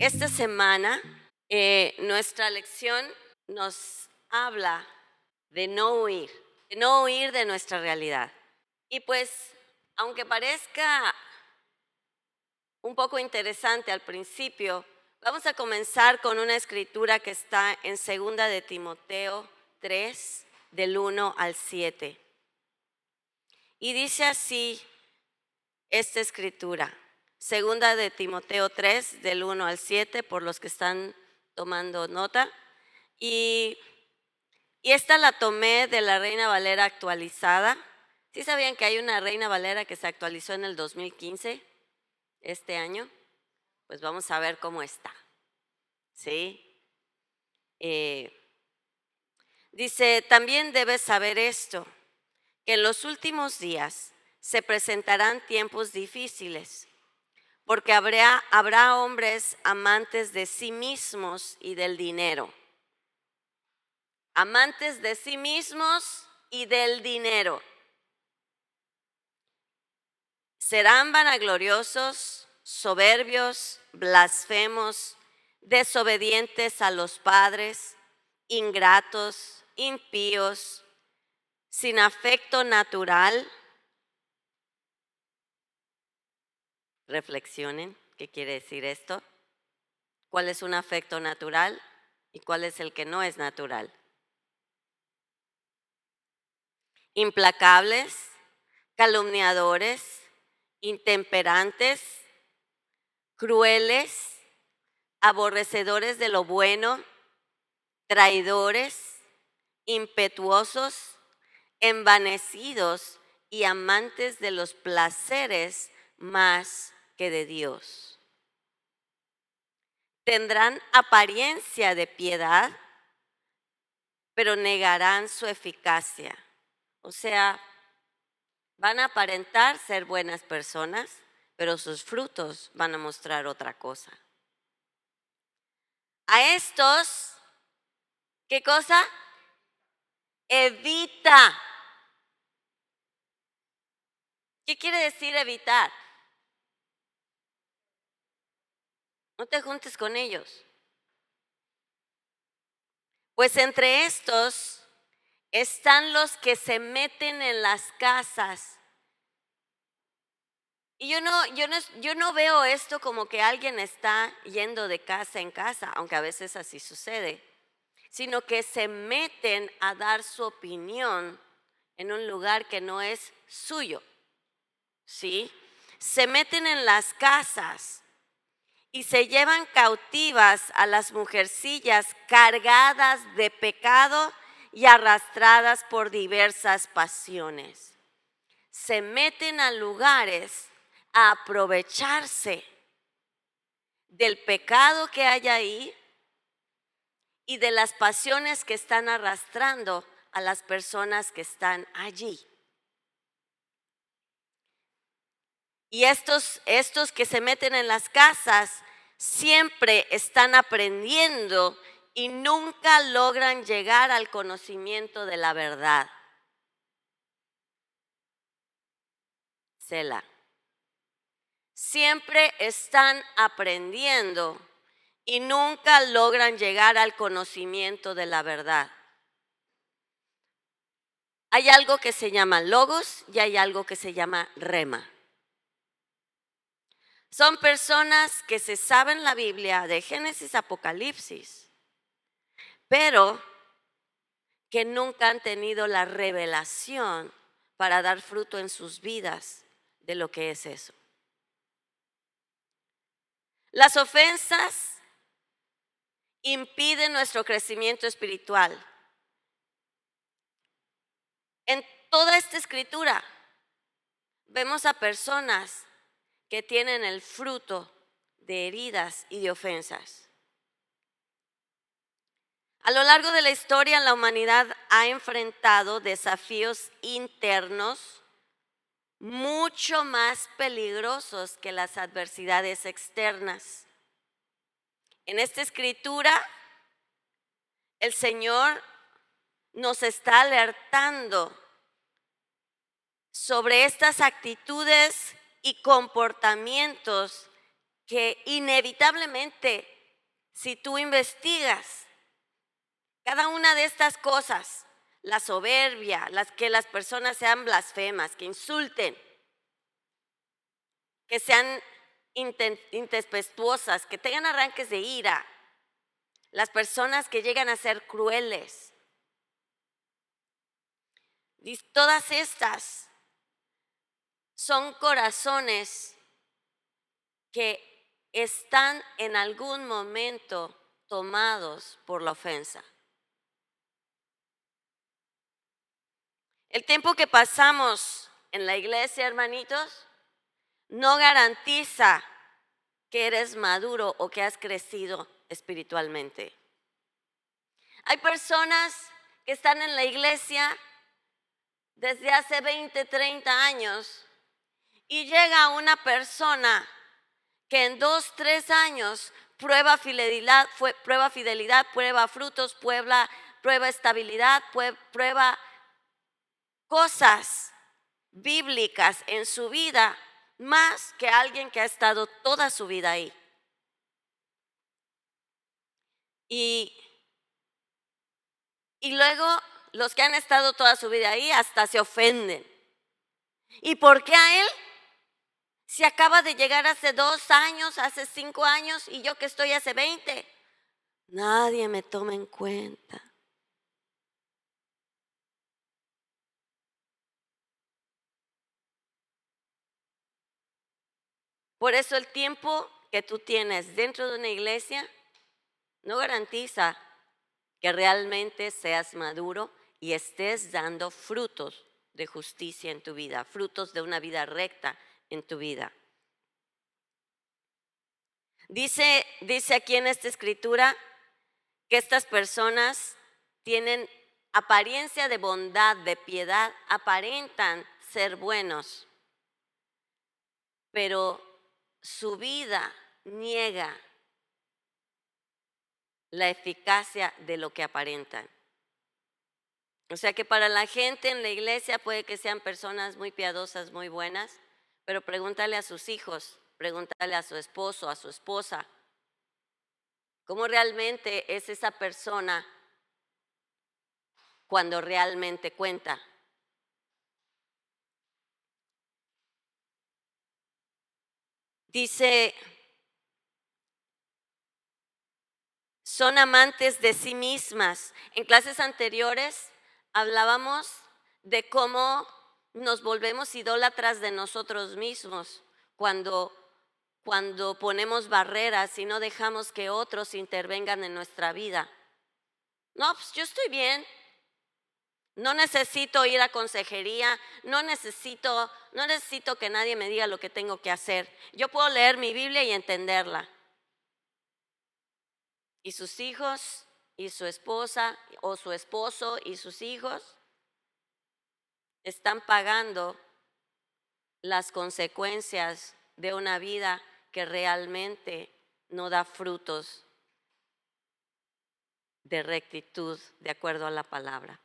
Esta semana nuestra lección nos habla de no huir de nuestra realidad. Y pues, aunque parezca un poco interesante al principio, vamos a comenzar con una escritura que está en 2 de Timoteo 3, del 1 al 7. Y dice así esta escritura, 2 de Timoteo 3, del 1 al 7, por los que están tomando nota. Y esta la tomé de la Reina Valera actualizada. ¿Sí sabían que hay una Reina Valera que se actualizó en el 2015, este año? Pues vamos a ver cómo está. ¿Sí? Dice, también debes saber esto, que en los últimos días se presentarán tiempos difíciles, porque habrá hombres amantes de sí mismos y del dinero. Amantes de sí mismos y del dinero. Serán vanagloriosos, soberbios, blasfemos, desobedientes a los padres, ingratos, impíos, sin afecto natural. Reflexionen, ¿qué quiere decir esto? ¿Cuál es un afecto natural y cuál es el que no es natural? Implacables, calumniadores, intemperantes, crueles, aborrecedores de lo bueno, traidores, impetuosos, envanecidos y amantes de los placeres más que de Dios. Tendrán apariencia de piedad, pero negarán su eficacia. O sea, van a aparentar ser buenas personas, pero sus frutos van a mostrar otra cosa. A estos, ¿qué cosa? Evita. ¿Qué quiere decir evitar? No te juntes con ellos. Pues entre estos están los que se meten en las casas. Y yo no veo esto como que alguien está yendo de casa en casa, aunque a veces así sucede, sino que se meten a dar su opinión en un lugar que no es suyo. ¿Sí? Se meten en las casas y se llevan cautivas a las mujercillas cargadas de pecado y arrastradas por diversas pasiones. Se meten a lugares a aprovecharse del pecado que hay ahí y de las pasiones que están arrastrando a las personas que están allí. Y estos que se meten en las casas siempre están aprendiendo y nunca logran llegar al conocimiento de la verdad. Selah. Siempre están aprendiendo y nunca logran llegar al conocimiento de la verdad. Hay algo que se llama logos y hay algo que se llama rema. Son personas que se saben la Biblia de Génesis a Apocalipsis, pero que nunca han tenido la revelación para dar fruto en sus vidas de lo que es eso. Las ofensas impiden nuestro crecimiento espiritual. En toda esta escritura vemos a personas que tienen el fruto de heridas y de ofensas. A lo largo de la historia, la humanidad ha enfrentado desafíos internos mucho más peligrosos que las adversidades externas. En esta escritura, el Señor nos está alertando sobre estas actitudes y comportamientos que inevitablemente, si tú investigas cada una de estas cosas, la soberbia, que las personas sean blasfemas, que insulten, que sean intempestuosas, que tengan arranques de ira, las personas que llegan a ser crueles, todas estas son corazones que están en algún momento tomados por la ofensa. El tiempo que pasamos en la iglesia, hermanitos, no garantiza que eres maduro o que has crecido espiritualmente. Hay personas que están en la iglesia desde hace 20, 30 años y llega una persona que en 2, 3 años prueba fidelidad, prueba frutos, prueba estabilidad, prueba cosas bíblicas en su vida, más que alguien que ha estado toda su vida ahí. Y luego los que han estado toda su vida ahí hasta se ofenden. ¿Y por qué a él? Si acaba de llegar hace 2 años, hace 5 años, y yo que estoy hace 20, nadie me toma en cuenta. Por eso el tiempo que tú tienes dentro de una iglesia no garantiza que realmente seas maduro y estés dando frutos de justicia en tu vida, frutos de una vida recta en tu vida. Dice aquí en esta escritura que estas personas tienen apariencia de bondad, de piedad, aparentan ser buenos, pero su vida niega la eficacia de lo que aparentan. O sea que para la gente en la iglesia puede que sean personas muy piadosas, muy buenas, pero pregúntale a sus hijos, pregúntale a su esposo, a su esposa, ¿cómo realmente es esa persona cuando realmente cuenta? Dice, son amantes de sí mismas. En clases anteriores hablábamos de cómo nos volvemos idólatras de nosotros mismos cuando ponemos barreras y no dejamos que otros intervengan en nuestra vida. No, pues yo estoy bien. No necesito ir a consejería, no necesito que nadie me diga lo que tengo que hacer. Yo puedo leer mi Biblia y entenderla. Y sus hijos, y su esposa, o su esposo y sus hijos están pagando las consecuencias de una vida que realmente no da frutos de rectitud de acuerdo a la palabra.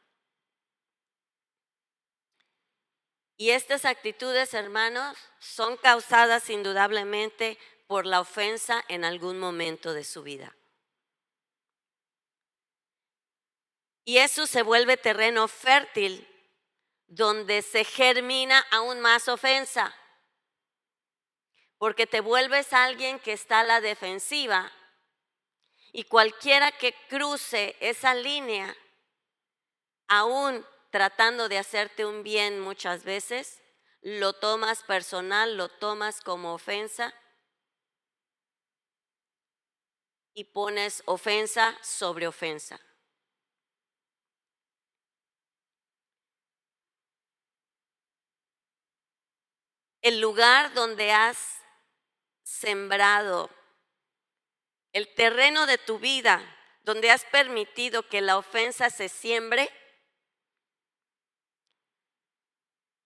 Y estas actitudes, hermanos, son causadas indudablemente por la ofensa en algún momento de su vida. Y eso se vuelve terreno fértil donde se germina aún más ofensa, porque te vuelves alguien que está a la defensiva y cualquiera que cruce esa línea, aún tratando de hacerte un bien muchas veces, lo tomas personal, lo tomas como ofensa y pones ofensa sobre ofensa. El lugar donde has sembrado, el terreno de tu vida, donde has permitido que la ofensa se siembre,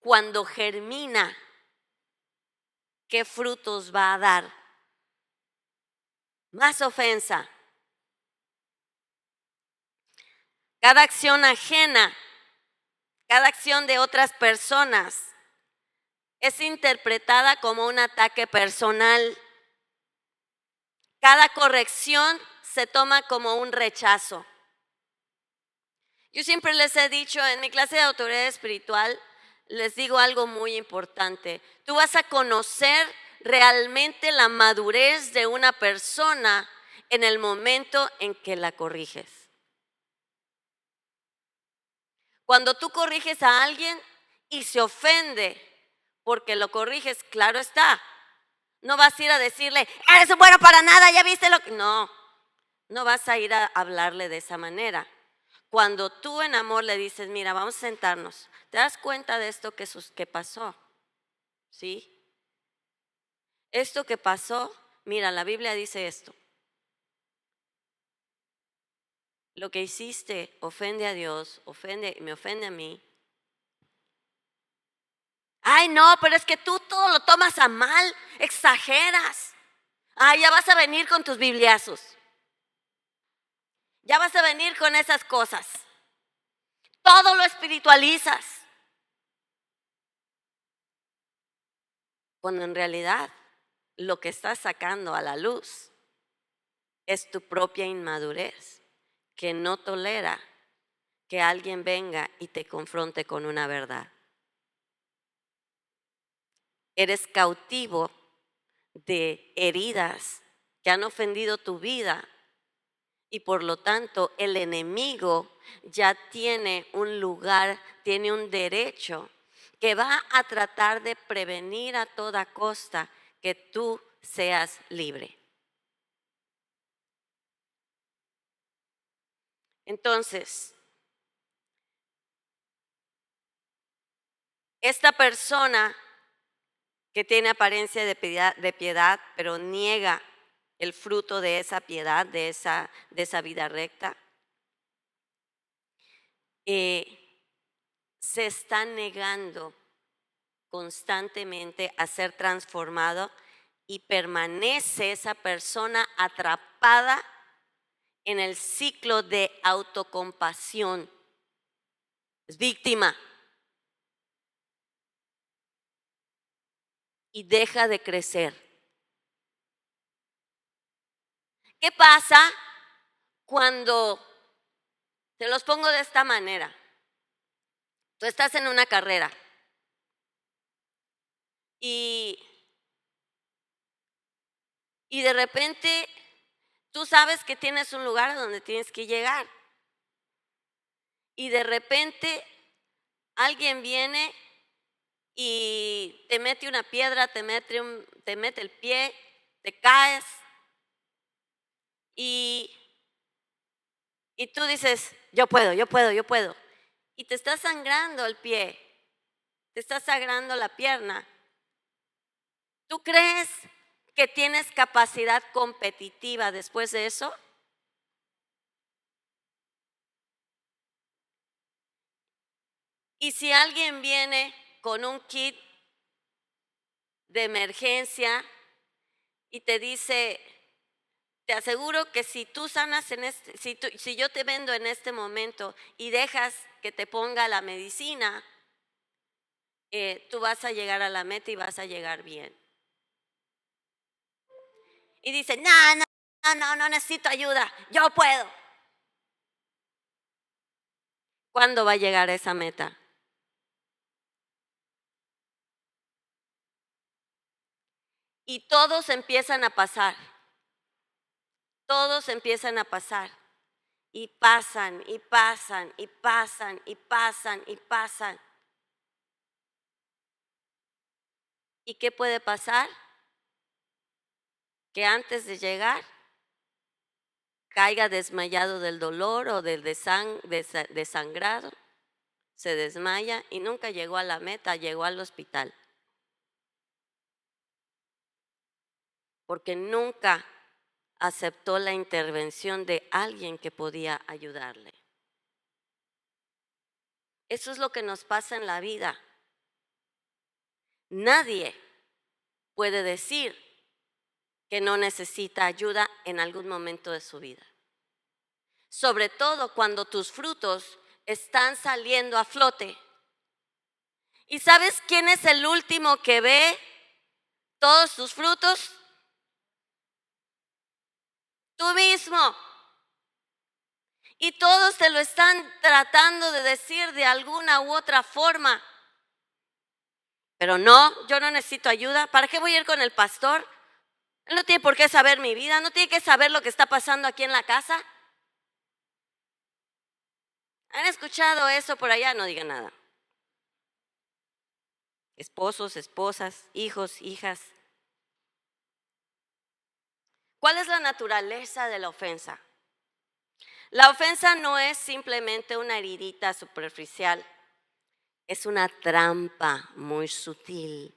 cuando germina, ¿qué frutos va a dar? Más ofensa. Cada acción ajena, cada acción de otras personas es interpretada como un ataque personal. Cada corrección se toma como un rechazo. Yo siempre les he dicho en mi clase de autoridad espiritual, les digo algo muy importante. Tú vas a conocer realmente la madurez de una persona en el momento en que la corriges. Cuando tú corriges a alguien y se ofende porque lo corriges, claro está. No vas a ir a decirle, eres bueno para nada, ya viste lo que... No, no vas a ir a hablarle de esa manera. Cuando tú en amor le dices, mira, vamos a sentarnos, ¿te das cuenta de esto que pasó? ¿Sí? Esto que pasó, mira, la Biblia dice esto. Lo que hiciste ofende a Dios, me ofende a mí. Ay, no, pero es que tú todo lo tomas a mal, exageras. Ay, ya vas a venir con tus bibliazos. Ya vas a venir con esas cosas. Todo lo espiritualizas. Cuando en realidad lo que estás sacando a la luz es tu propia inmadurez, que no tolera que alguien venga y te confronte con una verdad. Eres cautivo de heridas que han ofendido tu vida y por lo tanto el enemigo ya tiene un lugar, tiene un derecho que va a tratar de prevenir a toda costa que tú seas libre. Entonces, esta persona que tiene apariencia de piedad, pero niega el fruto de esa piedad, de esa vida recta, se está negando constantemente a ser transformado y permanece esa persona atrapada en el ciclo de autocompasión. Es víctima. Y deja de crecer. ¿Qué pasa cuando, te los pongo de esta manera? Tú estás en una carrera y de repente tú sabes que tienes un lugar a donde tienes que llegar. Y de repente alguien viene y te mete una piedra, te mete el pie, te caes y tú dices, yo puedo. Y te está sangrando el pie, te está sangrando la pierna. ¿Tú crees que tienes capacidad competitiva después de eso? Y si alguien viene con un kit de emergencia y te dice, te aseguro que si tú sanas si yo te vendo en este momento y dejas que te ponga la medicina, tú vas a llegar a la meta y vas a llegar bien. Y dice, no necesito ayuda, yo puedo. ¿Cuándo va a llegar a esa meta? Y todos empiezan a pasar. Todos empiezan a pasar. Y pasan, y pasan, y pasan, y pasan, y pasan. ¿Y qué puede pasar? Que antes de llegar caiga desmayado del dolor o del desangrado, se desmaya y nunca llegó a la meta, llegó al hospital. Porque nunca aceptó la intervención de alguien que podía ayudarle. Eso es lo que nos pasa en la vida. Nadie puede decir que no necesita ayuda en algún momento de su vida. Sobre todo cuando tus frutos están saliendo a flote. ¿Y sabes quién es el último que ve todos tus frutos? tú mismo. Y todos te lo están tratando de decir de alguna u otra forma. Pero no, yo no necesito ayuda. ¿Para qué voy a ir con el pastor? Él no tiene por qué saber mi vida, no tiene que saber lo que está pasando aquí en la casa. ¿Han escuchado eso por allá? No digan nada. Esposos, esposas, hijos, hijas. ¿Cuál es la naturaleza de la ofensa? La ofensa no es simplemente una heridita superficial, es una trampa muy sutil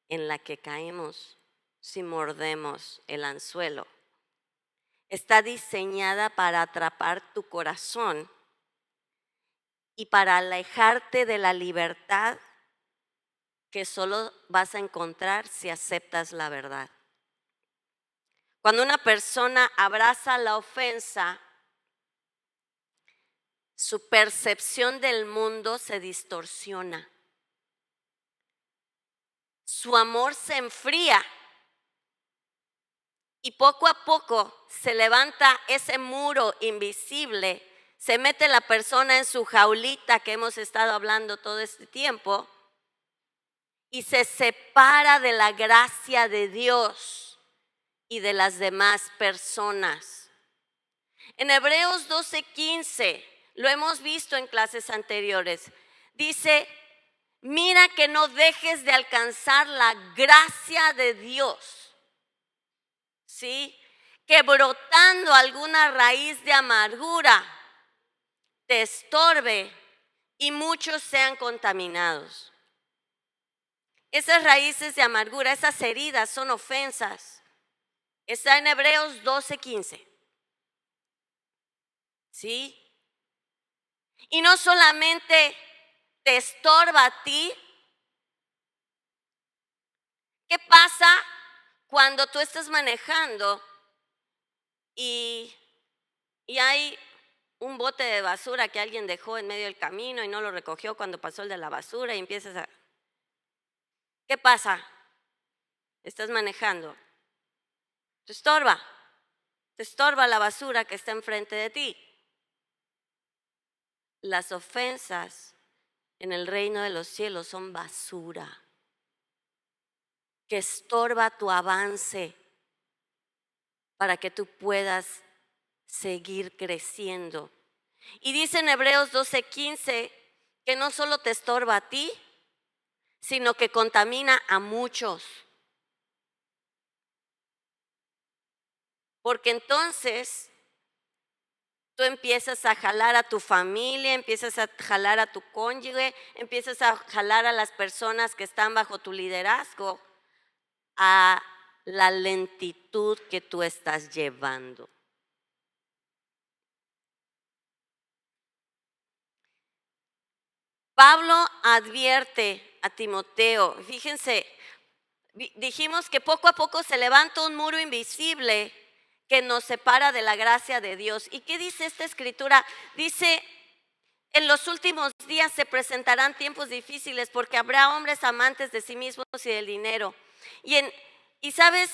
en la que caemos si mordemos el anzuelo. Está diseñada para atrapar tu corazón y para alejarte de la libertad que solo vas a encontrar si aceptas la verdad. Cuando una persona abraza la ofensa, su percepción del mundo se distorsiona. Su amor se enfría y poco a poco se levanta ese muro invisible, se mete la persona en su jaulita que hemos estado hablando todo este tiempo y se separa de la gracia de Dios y de las demás personas. En Hebreos 12:15, lo hemos visto en clases anteriores, dice: mira que no dejes de alcanzar la gracia de Dios, ¿sí? Que brotando alguna raíz de amargura te estorbe y muchos sean contaminados. Esas raíces de amargura, esas heridas son ofensas. Está en Hebreos 12:15. ¿Sí? Y no solamente te estorba a ti. ¿Qué pasa cuando tú estás manejando y hay un bote de basura que alguien dejó en medio del camino y no lo recogió cuando pasó el de la basura y empiezas a... ¿Qué pasa? Estás manejando. Te estorba la basura que está enfrente de ti. Las ofensas en el reino de los cielos son basura que estorba tu avance para que tú puedas seguir creciendo. Y dice en Hebreos 12:15 que no solo te estorba a ti, sino que contamina a muchos. Porque entonces tú empiezas a jalar a tu familia, empiezas a jalar a tu cónyuge, empiezas a jalar a las personas que están bajo tu liderazgo a la lentitud que tú estás llevando. Pablo advierte a Timoteo, fíjense, dijimos que poco a poco se levanta un muro invisible que nos separa de la gracia de Dios. ¿Y qué dice esta escritura? Dice: en los últimos días se presentarán tiempos difíciles porque habrá hombres amantes de sí mismos y del dinero. Y sabes,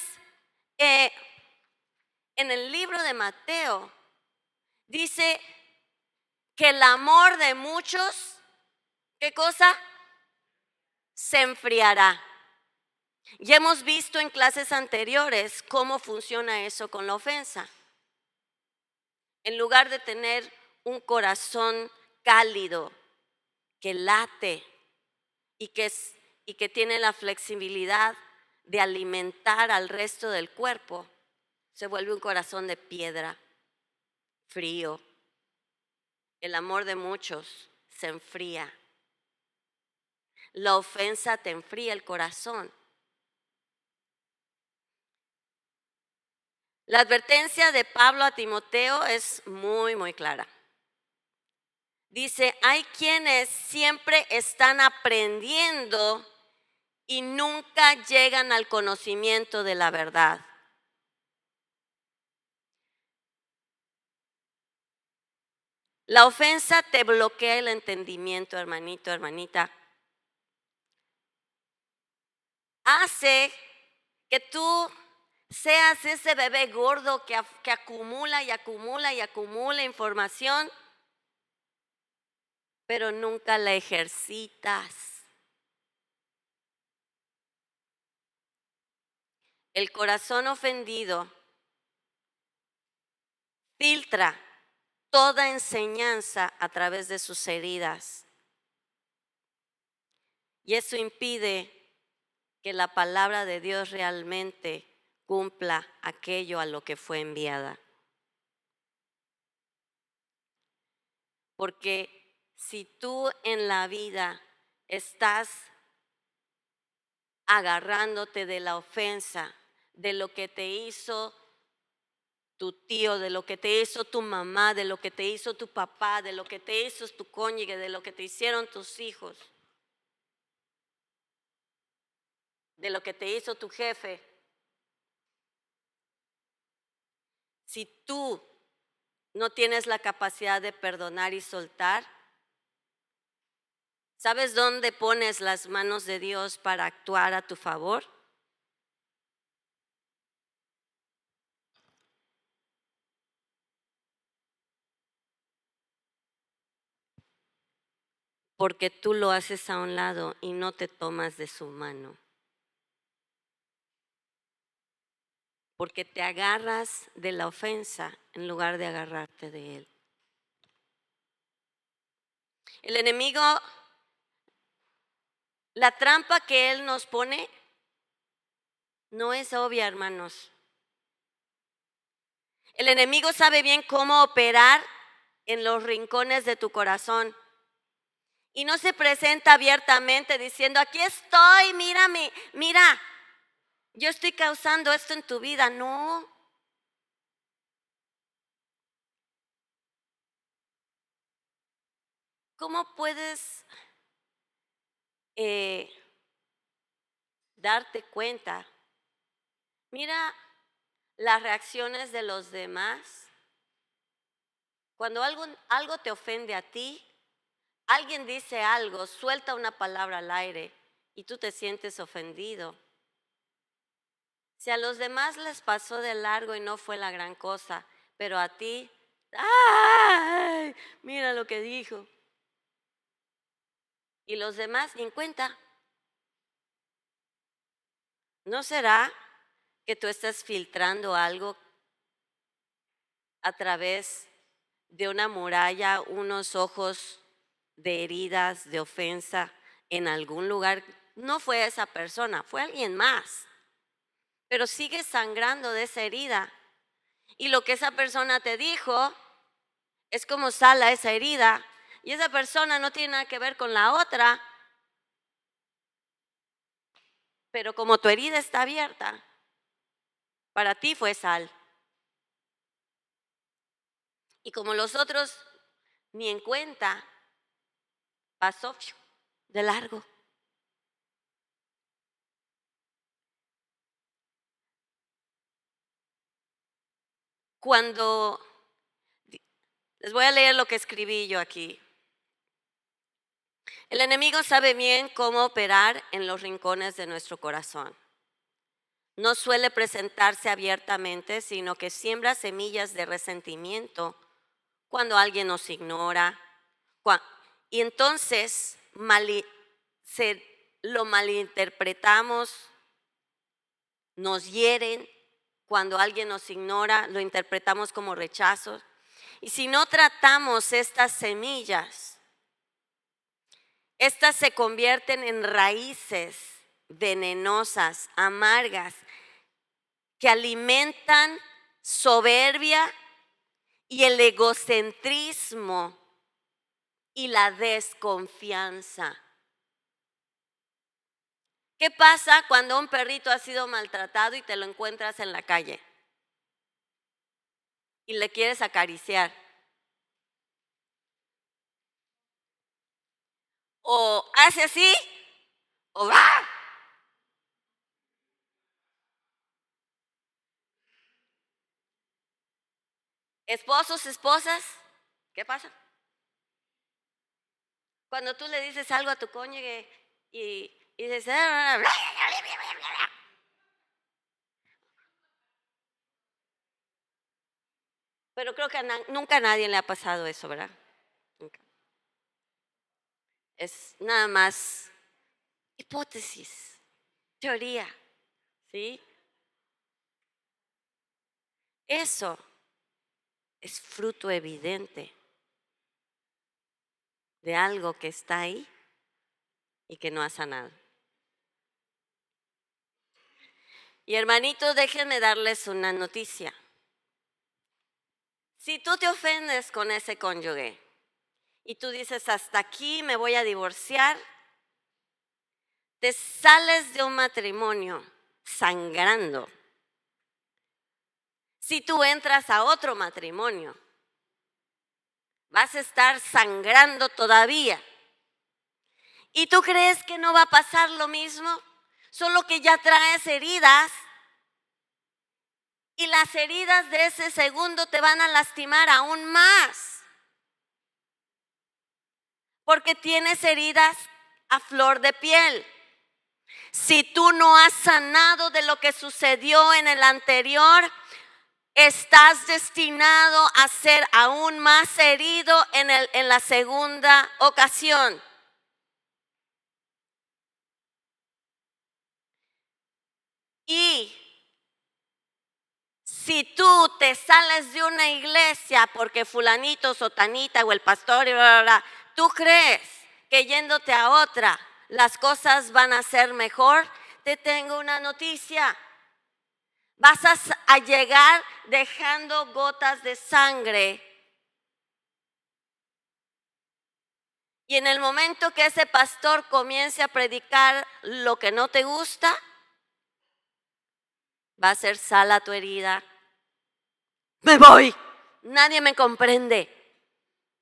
en el libro de Mateo dice que el amor de muchos, ¿qué cosa? Se enfriará. Ya hemos visto en clases anteriores cómo funciona eso con la ofensa. En lugar de tener un corazón cálido que late y que tiene la flexibilidad de alimentar al resto del cuerpo, se vuelve un corazón de piedra, frío. El amor de muchos se enfría. La ofensa te enfría el corazón. La advertencia de Pablo a Timoteo es muy, muy clara. Dice: hay quienes siempre están aprendiendo y nunca llegan al conocimiento de la verdad. La ofensa te bloquea el entendimiento, hermanito, hermanita. Hace que tú seas ese bebé gordo que acumula y acumula y acumula información, pero nunca la ejercitas. El corazón ofendido filtra toda enseñanza a través de sus heridas. Y eso impide que la palabra de Dios realmente cumpla aquello a lo que fue enviada. Porque si tú en la vida estás agarrándote de la ofensa, de lo que te hizo tu tío, de lo que te hizo tu mamá, de lo que te hizo tu papá, de lo que te hizo tu cónyuge, de lo que te hicieron tus hijos, de lo que te hizo tu jefe, si tú no tienes la capacidad de perdonar y soltar, ¿sabes dónde pones las manos de Dios para actuar a tu favor? Porque tú lo haces a un lado y no te tomas de su mano. Porque te agarras de la ofensa en lugar de agarrarte de él. El enemigo, la trampa que él nos pone no es obvia, hermanos. El enemigo sabe bien cómo operar en los rincones de tu corazón. Y no se presenta abiertamente diciendo, aquí estoy, mírame, mira, yo estoy causando esto en tu vida. No. ¿Cómo puedes darte cuenta? Mira las reacciones de los demás. Cuando algo te ofende a ti, alguien dice algo, suelta una palabra al aire y tú te sientes ofendido. Si a los demás les pasó de largo y no fue la gran cosa, pero a ti, ¡ay! Mira lo que dijo. Y los demás ni en cuenta. ¿No será que tú estás filtrando algo a través de una muralla, unos ojos de heridas, de ofensa en algún lugar? No fue esa persona, fue alguien más, pero sigue sangrando de esa herida. Y lo que esa persona te dijo es como sala esa herida, y esa persona no tiene nada que ver con la otra, pero como tu herida está abierta, para ti fue sal. Y como los otros ni en cuenta, pasó de largo. Cuando, les voy a leer lo que escribí yo aquí. El enemigo sabe bien cómo operar en los rincones de nuestro corazón. No suele presentarse abiertamente, sino que siembra semillas de resentimiento cuando alguien nos ignora. Y entonces lo malinterpretamos, nos hieren. Cuando alguien nos ignora, lo interpretamos como rechazo. Y si no tratamos estas semillas, estas se convierten en raíces venenosas, amargas, que alimentan soberbia y el egocentrismo y la desconfianza. ¿Qué pasa cuando un perrito ha sido maltratado y te lo encuentras en la calle y le quieres acariciar? O hace así, o ¡ah! Esposos, esposas, ¿qué pasa? Cuando tú le dices algo a tu cónyuge y dices, Pero creo que nunca a nadie le ha pasado eso, ¿verdad? Nunca. Es nada más hipótesis, teoría, ¿sí? Eso es fruto evidente de algo que está ahí y que no ha sanado. Y hermanitos, déjenme darles una noticia. Si tú te ofendes con ese cónyuge y tú dices, hasta aquí me voy a divorciar, te sales de un matrimonio sangrando. Si tú entras a otro matrimonio, vas a estar sangrando todavía. ¿Y tú crees que no va a pasar lo mismo? Solo que ya traes heridas y las heridas de ese segundo te van a lastimar aún más. Porque tienes heridas a flor de piel. Si tú no has sanado de lo que sucedió en el anterior, estás destinado a ser aún más herido en la segunda ocasión. Y si tú te sales de una iglesia porque fulanito, sotanita o el pastor, y bla, bla, bla, tú crees que yéndote a otra las cosas van a ser mejor, te tengo una noticia. Vas a llegar dejando gotas de sangre. Y en el momento que ese pastor comience a predicar lo que no te gusta, va a ser sal a tu herida. Me voy. Nadie me comprende.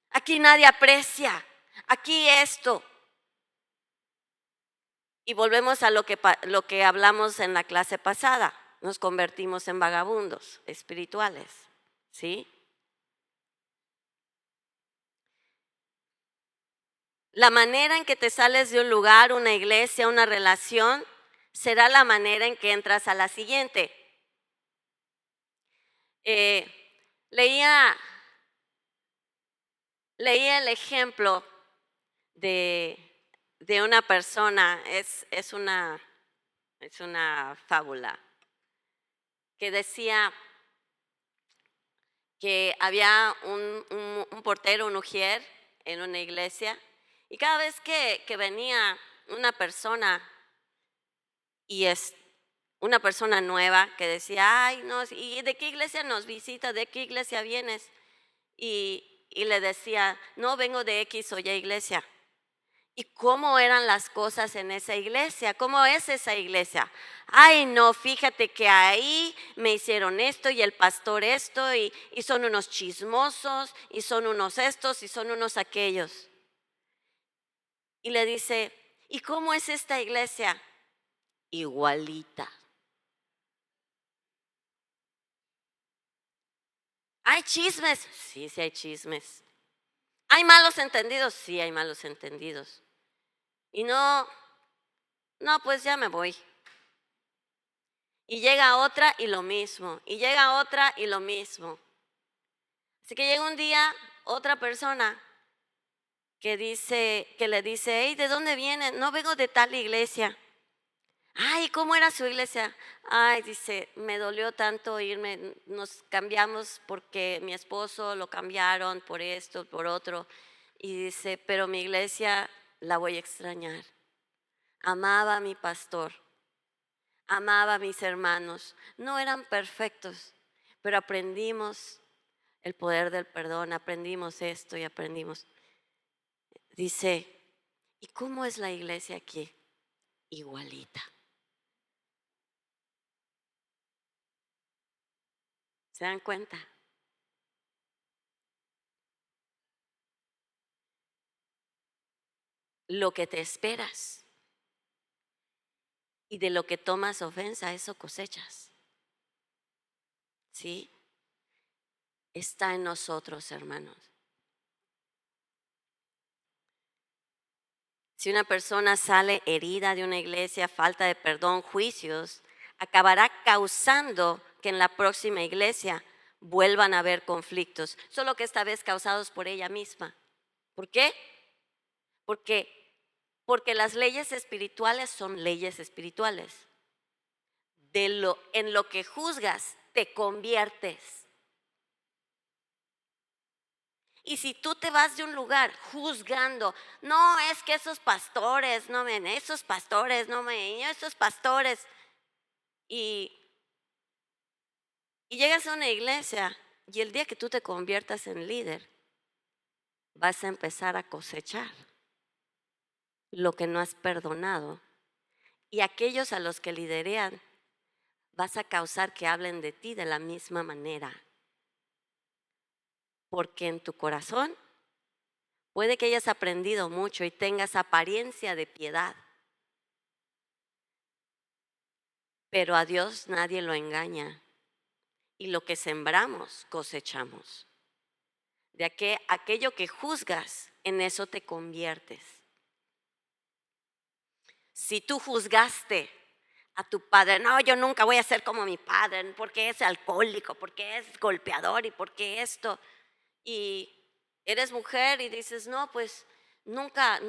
Aquí nadie aprecia. Aquí esto. Y volvemos a lo que hablamos en la clase pasada. Nos convertimos en vagabundos espirituales. ¿Sí? La manera en que te sales de un lugar, una iglesia, una relación, será la manera en que entras a la siguiente. Leía el ejemplo de una persona, es una fábula, que decía que había un portero, un ujier en una iglesia, y cada vez que venía una persona y es una persona nueva que decía, ay, no, ¿y de qué iglesia nos visita? ¿De qué iglesia vienes? Y le decía, no, vengo de X o Y iglesia. ¿Y cómo eran las cosas en esa iglesia? ¿Cómo es esa iglesia? Ay, no, fíjate que ahí me hicieron esto y el pastor esto y son unos chismosos y son unos estos y son unos aquellos. Y le dice, ¿y cómo es esta iglesia? Igualita. ¿Hay chismes? Sí, sí hay chismes. ¿Hay malos entendidos? Sí, hay malos entendidos. Y no, pues ya me voy. Y llega otra y lo mismo. Y llega otra y lo mismo. Así que llega un día otra persona que le dice, hey, ¿de dónde viene? No, vengo de tal iglesia. Ay, ¿cómo era su iglesia? Ay, dice, me dolió tanto irme, nos cambiamos porque mi esposo lo cambiaron por esto, por otro. Y dice, pero mi iglesia la voy a extrañar. Amaba a mi pastor, amaba a mis hermanos. No eran perfectos, pero aprendimos el poder del perdón, aprendimos esto y aprendimos. Dice, ¿y cómo es la iglesia aquí? Igualita. ¿Se dan cuenta? Lo que te esperas y de lo que tomas ofensa, eso cosechas. ¿Sí? Está en nosotros, hermanos. Si una persona sale herida de una iglesia, falta de perdón, juicios, acabará causando que en la próxima iglesia vuelvan a haber conflictos, solo que esta vez causados por ella misma. ¿Por qué? Porque las leyes espirituales son leyes espirituales. En lo que juzgas, te conviertes. Y si tú te vas de un lugar juzgando, no, es que esos pastores, y llegas a una iglesia y el día que tú te conviertas en líder, vas a empezar a cosechar lo que no has perdonado. Y aquellos a los que liderean, vas a causar que hablen de ti de la misma manera. Porque en tu corazón puede que hayas aprendido mucho y tengas apariencia de piedad. Pero a Dios nadie lo engaña. Y lo que sembramos, cosechamos. De aquello que juzgas, en eso te conviertes. Si tú juzgaste a tu padre, no, yo nunca voy a ser como mi padre, porque es alcohólico, porque es golpeador y porque esto, y eres mujer y dices, no, pues nunca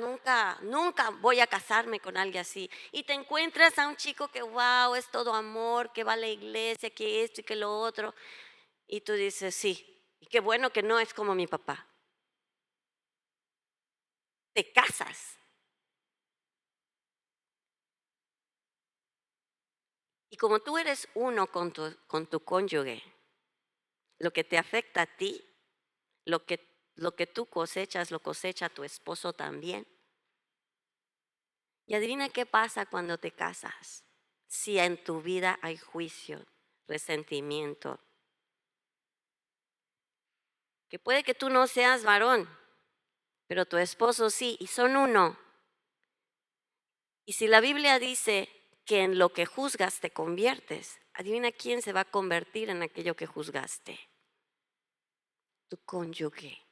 voy a casarme con alguien así, y te encuentras a un chico que wow, es todo amor, que va a la iglesia, que esto y que lo otro, y tú dices, sí, y qué bueno que no es como mi papá. Te casas. Y como tú eres uno con tu cónyuge, lo que te afecta a ti, lo que tú cosechas, lo cosecha tu esposo también. Y adivina qué pasa cuando te casas. Si en tu vida hay juicio, resentimiento, que puede que tú no seas varón, pero tu esposo sí, y son uno. Y si la Biblia dice que en lo que juzgas te conviertes, adivina quién se va a convertir en aquello que juzgaste. Tu cónyuge.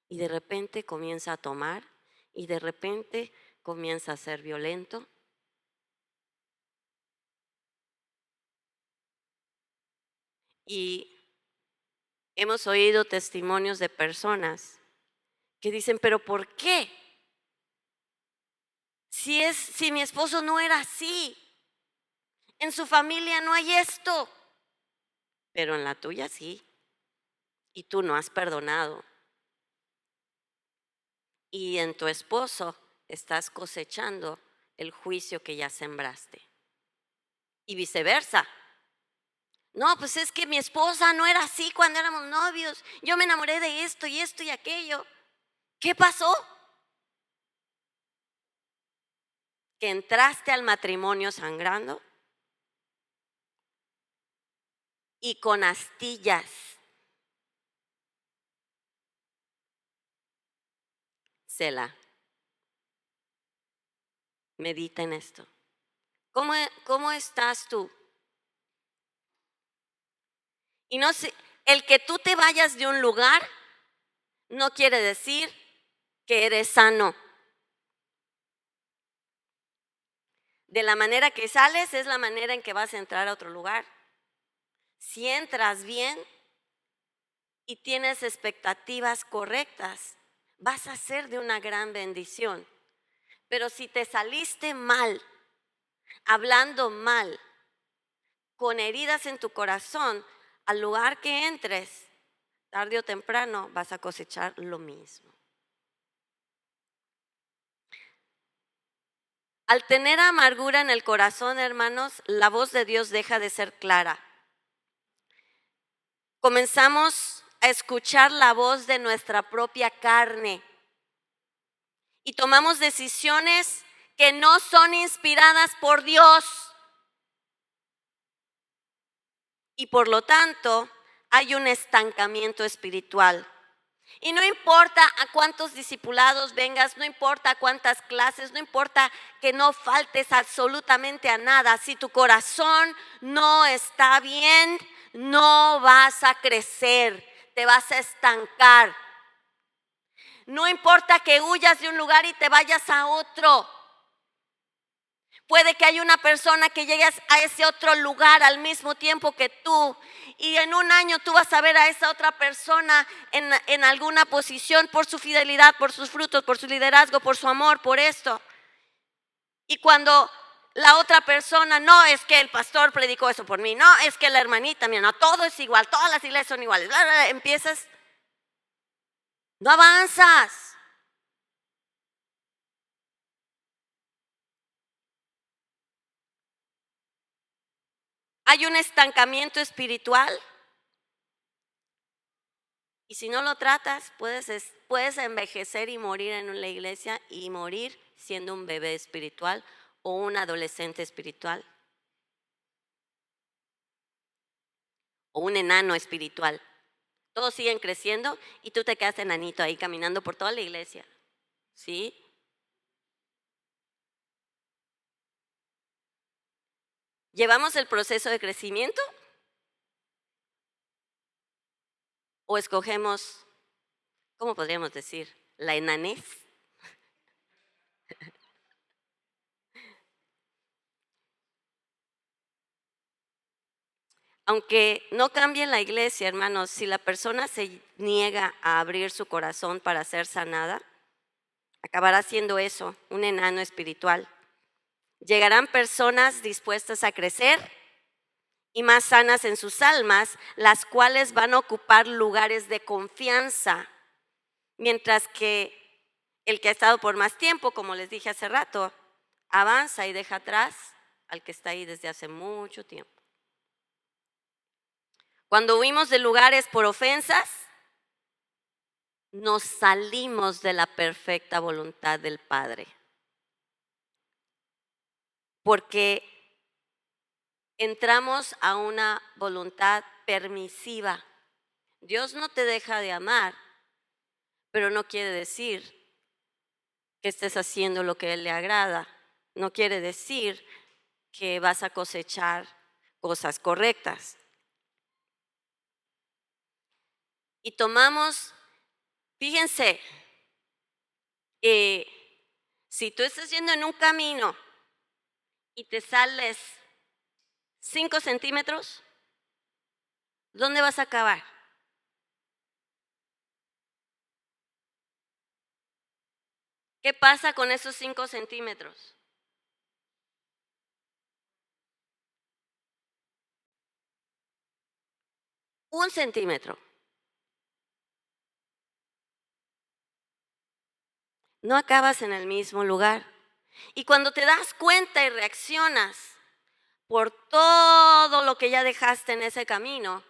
Y de repente comienza a tomar, y de repente comienza a ser violento. Y hemos oído testimonios de personas que dicen, pero ¿por qué? Si mi esposo no era así, en su familia no hay esto, pero en la tuya sí, y tú no has perdonado. Y en tu esposo estás cosechando el juicio que ya sembraste. Y viceversa. No, pues es que mi esposa no era así cuando éramos novios. Yo me enamoré de esto y esto y aquello. ¿Qué pasó? Que entraste al matrimonio sangrando y con astillas. Selah. Medita en esto. ¿Cómo estás tú? Y no sé, el que tú te vayas de un lugar no quiere decir que eres sano. De la manera que sales es la manera en que vas a entrar a otro lugar. Si entras bien y tienes expectativas correctas, vas a ser de una gran bendición. Pero si te saliste mal, hablando mal, con heridas en tu corazón, al lugar que entres, tarde o temprano vas a cosechar lo mismo. Al tener amargura en el corazón, hermanos, la voz de Dios deja de ser clara. Comenzamos a escuchar la voz de nuestra propia carne y tomamos decisiones que no son inspiradas por Dios. Y por lo tanto, hay un estancamiento espiritual. Y no importa a cuántos discipulados vengas, no importa a cuántas clases, no importa que no faltes absolutamente a nada. Si tu corazón no está bien, no vas a crecer, te vas a estancar. No importa que huyas de un lugar y te vayas a otro, Puede que haya una persona que llegue a ese otro lugar al mismo tiempo que tú, y en un año tú vas a ver a esa otra persona en alguna posición por su fidelidad, por sus frutos, por su liderazgo, por su amor, por esto. Y cuando la otra persona, no es que el pastor predicó eso por mí, no es que la hermanita, mira, no, todo es igual, todas las iglesias son iguales, bla, bla, bla, empiezas, no avanzas. Hay un estancamiento espiritual y si no lo tratas, puedes envejecer y morir en la iglesia y morir siendo un bebé espiritual o un adolescente espiritual o un enano espiritual. Todos siguen creciendo y tú te quedas enanito ahí caminando por toda la iglesia. ¿Sí? ¿Llevamos el proceso de crecimiento o escogemos, cómo podríamos decir, la enanez? Aunque no cambie en la iglesia, hermanos, si la persona se niega a abrir su corazón para ser sanada, acabará siendo eso, un enano espiritual. Llegarán personas dispuestas a crecer y más sanas en sus almas, las cuales van a ocupar lugares de confianza, mientras que el que ha estado por más tiempo, como les dije hace rato, avanza y deja atrás al que está ahí desde hace mucho tiempo. Cuando huimos de lugares por ofensas, nos salimos de la perfecta voluntad del Padre. Porque entramos a una voluntad permisiva. Dios no te deja de amar, pero no quiere decir que estés haciendo lo que a Él le agrada. No quiere decir que vas a cosechar cosas correctas. Y tomamos, fíjense, si tú estás yendo en un camino y te sales 5 centímetros, ¿dónde vas a acabar? ¿Qué pasa con esos 5 centímetros? Un centímetro. No acabas en el mismo lugar. Y cuando te das cuenta y reaccionas por todo lo que ya dejaste en ese camino,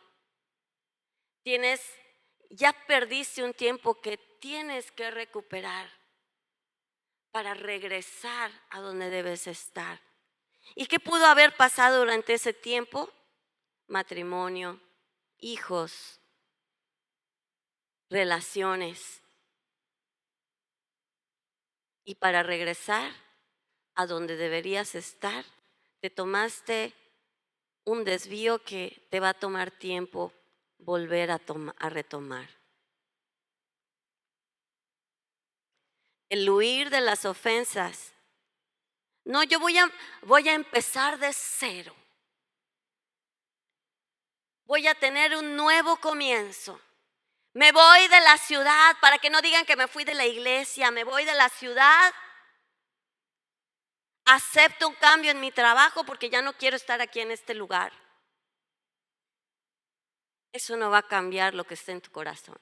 ya perdiste un tiempo que tienes que recuperar para regresar a donde debes estar. ¿Y qué pudo haber pasado durante ese tiempo? Matrimonio, hijos, relaciones. Y para regresar a donde deberías estar, te tomaste un desvío que te va a tomar tiempo volver a retomar. El huir de las ofensas. No, yo voy a empezar de cero. Voy a tener un nuevo comienzo. Me voy de la ciudad, para que no digan que me fui de la iglesia, me voy de la ciudad. Acepto un cambio en mi trabajo porque ya no quiero estar aquí en este lugar. Eso no va a cambiar lo que está en tu corazón.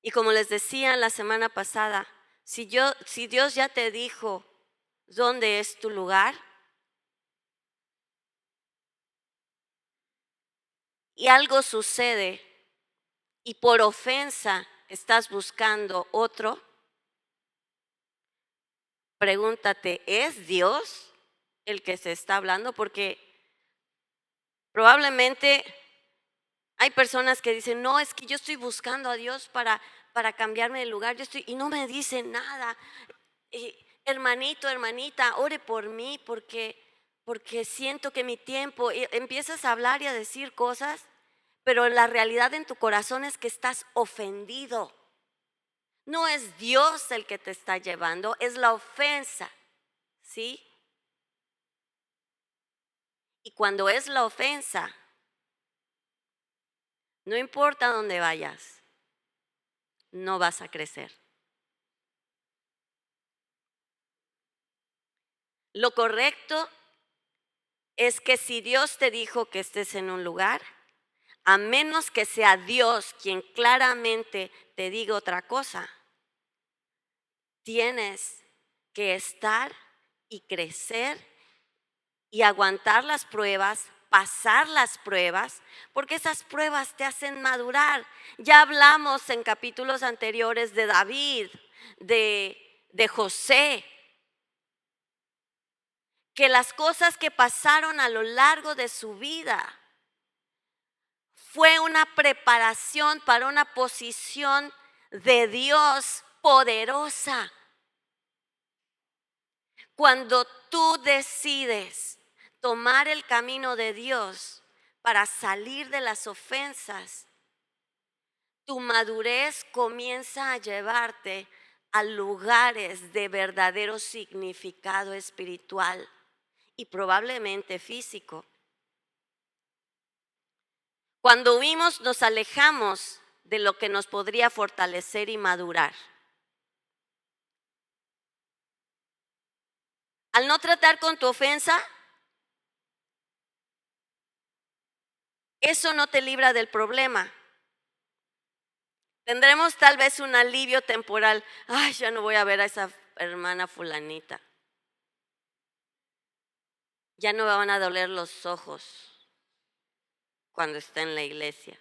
Y como les decía la semana pasada, si Dios ya te dijo dónde es tu lugar y algo sucede y por ofensa estás buscando otro, pregúntate, ¿es Dios el que se está hablando? Porque probablemente hay personas que dicen, no, es que yo estoy buscando a Dios para cambiarme de lugar, y no me dice nada. Hermanito, hermanita, ore por mí porque siento que mi tiempo, empiezas a hablar y a decir cosas, pero la realidad en tu corazón es que estás ofendido. No es Dios el que te está llevando, es la ofensa, ¿sí? Y cuando es la ofensa, no importa dónde vayas, no vas a crecer. Lo correcto es que si Dios te dijo que estés en un lugar, a menos que sea Dios quien claramente te diga otra cosa, tienes que estar y crecer y aguantar las pruebas, pasar las pruebas, porque esas pruebas te hacen madurar. Ya hablamos en capítulos anteriores de David, de José, que las cosas que pasaron a lo largo de su vida fue una preparación para una posición de Dios poderosa. Cuando tú decides tomar el camino de Dios para salir de las ofensas, tu madurez comienza a llevarte a lugares de verdadero significado espiritual y probablemente físico. Cuando huimos, nos alejamos de lo que nos podría fortalecer y madurar. Al no tratar con tu ofensa, eso no te libra del problema. Tendremos tal vez un alivio temporal. Ay, ya no voy a ver a esa hermana fulanita. Ya no me van a doler los ojos cuando esté en la iglesia.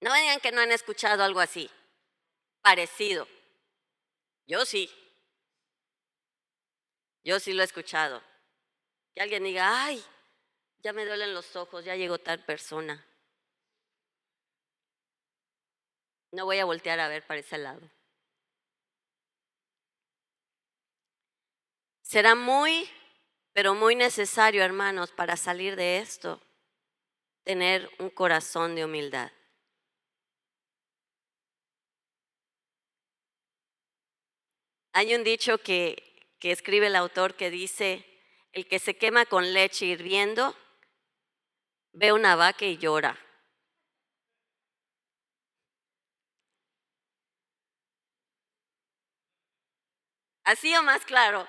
No me digan que no han escuchado algo así, parecido. Yo sí lo he escuchado. Que alguien diga, ay, ya me duelen los ojos, ya llegó tal persona. No voy a voltear a ver para ese lado. Será muy, pero muy necesario, hermanos, para salir de esto, tener un corazón de humildad. Hay un dicho que escribe el autor que dice, el que se quema con leche hirviendo, ve una vaca y llora. Así o más claro.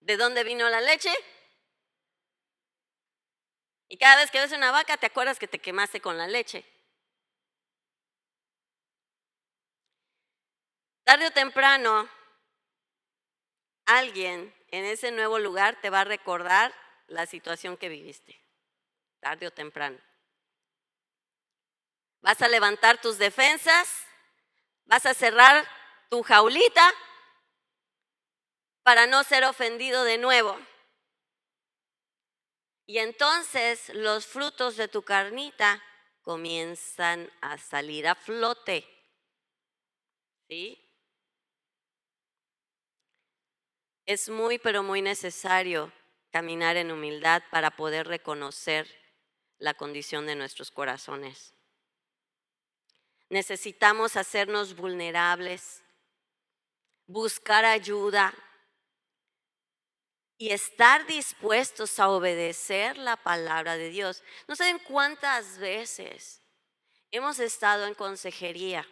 ¿De dónde vino la leche? Y cada vez que ves una vaca te acuerdas que te quemaste con la leche. Tarde o temprano, alguien en ese nuevo lugar te va a recordar la situación que viviste. Tarde o temprano. Vas a levantar tus defensas, vas a cerrar tu jaulita para no ser ofendido de nuevo. Y entonces los frutos de tu carnita comienzan a salir a flote. ¿Sí? Es muy, pero muy necesario caminar en humildad para poder reconocer la condición de nuestros corazones. Necesitamos hacernos vulnerables, buscar ayuda y estar dispuestos a obedecer la palabra de Dios. No saben cuántas veces hemos estado en consejería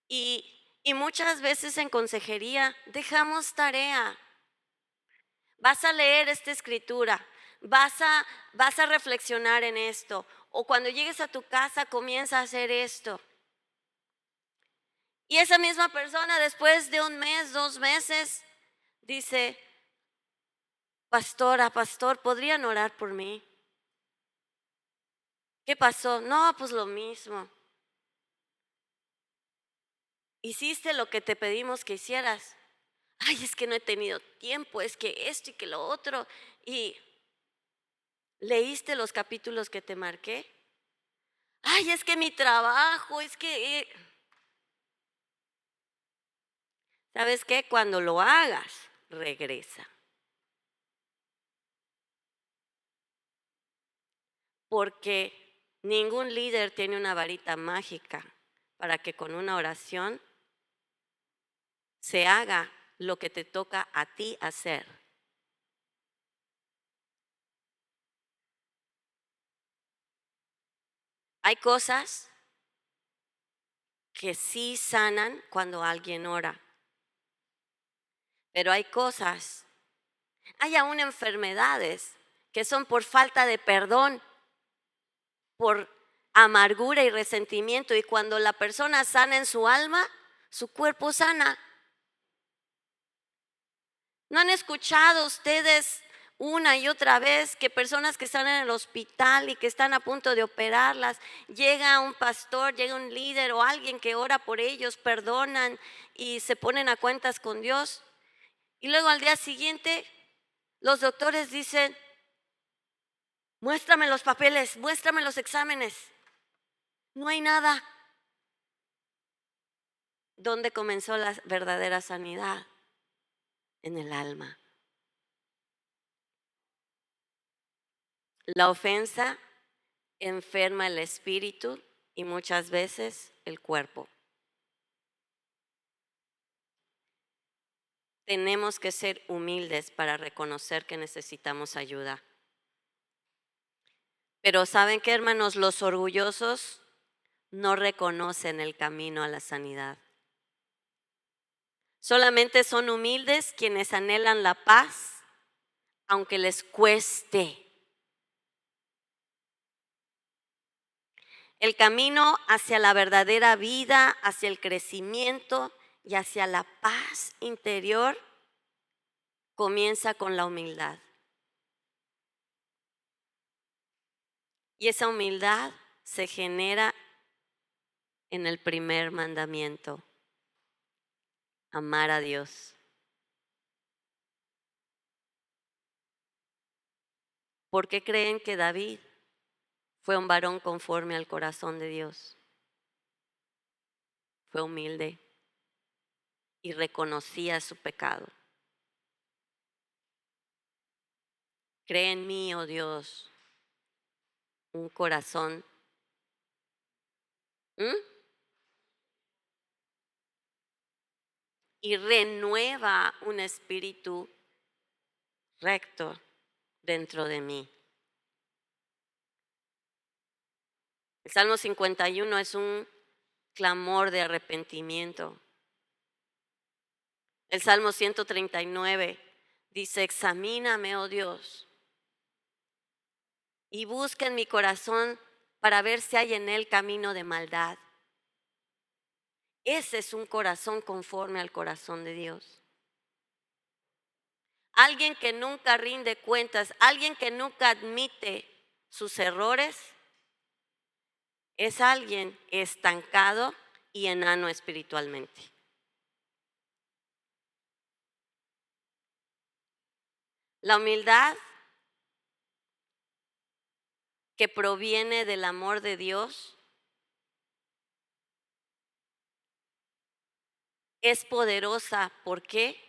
y muchas veces en consejería dejamos tarea. Vas a leer esta escritura, vas a reflexionar en esto, o cuando llegues a tu casa comienza a hacer esto. Y esa misma persona después de un mes, 2 meses, dice, pastora, pastor, ¿podrían orar por mí? ¿Qué pasó? No, pues lo mismo. Hiciste lo que te pedimos que hicieras. Ay, es que no he tenido tiempo, es que esto y que lo otro. Y leíste los capítulos que te marqué. Ay, es que mi trabajo, es que... ¿Sabes qué? Cuando lo hagas, regresa. porque ningún líder tiene una varita mágica para que con una oración se haga lo que te toca a ti hacer. Hay cosas que sí sanan cuando alguien ora, pero hay aún enfermedades que son por falta de perdón, por amargura y resentimiento, y cuando la persona sana en su alma, su cuerpo sana. ¿No han escuchado ustedes una y otra vez que personas que están en el hospital y que están a punto de operarlas, llega un pastor, llega un líder o alguien que ora por ellos, perdonan y se ponen a cuentas con Dios? Y luego al día siguiente los doctores dicen: muéstrame los papeles, muéstrame los exámenes. No hay nada. ¿Dónde comenzó la verdadera sanidad? En el alma. La ofensa enferma el espíritu y muchas veces el cuerpo. Tenemos que ser humildes para reconocer que necesitamos ayuda. Pero ¿saben qué, hermanos? Los orgullosos no reconocen el camino a la sanidad. Solamente son humildes quienes anhelan la paz, aunque les cueste. El camino hacia la verdadera vida, hacia el crecimiento y hacia la paz interior comienza con la humildad. Y esa humildad se genera en el primer mandamiento: amar a Dios. ¿Por qué creen que David fue un varón conforme al corazón de Dios? Fue humilde y reconocía su pecado. Cree en mí, oh Dios, un corazón y renueva un espíritu recto dentro de mí. El Salmo 51 es un clamor de arrepentimiento. El Salmo 139 dice: examíname, oh Dios, y busca en mi corazón para ver si hay en él camino de maldad. Ese es un corazón conforme al corazón de Dios. Alguien que nunca rinde cuentas, alguien que nunca admite sus errores, es alguien estancado y enano espiritualmente. La humildad que proviene del amor de Dios es poderosa. ¿Por qué?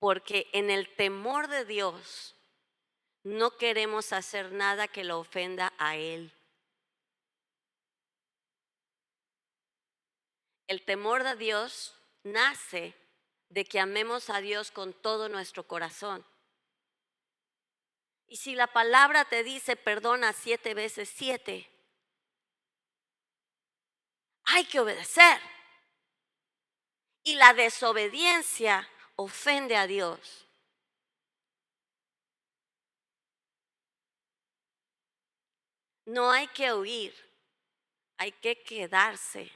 Porque en el temor de Dios no queremos hacer nada que lo ofenda a Él. El temor de Dios nace de que amemos a Dios con todo nuestro corazón. Y si la palabra te dice perdona 7 veces 7, hay que obedecer. Y la desobediencia ofende a Dios. No hay que huir, hay que quedarse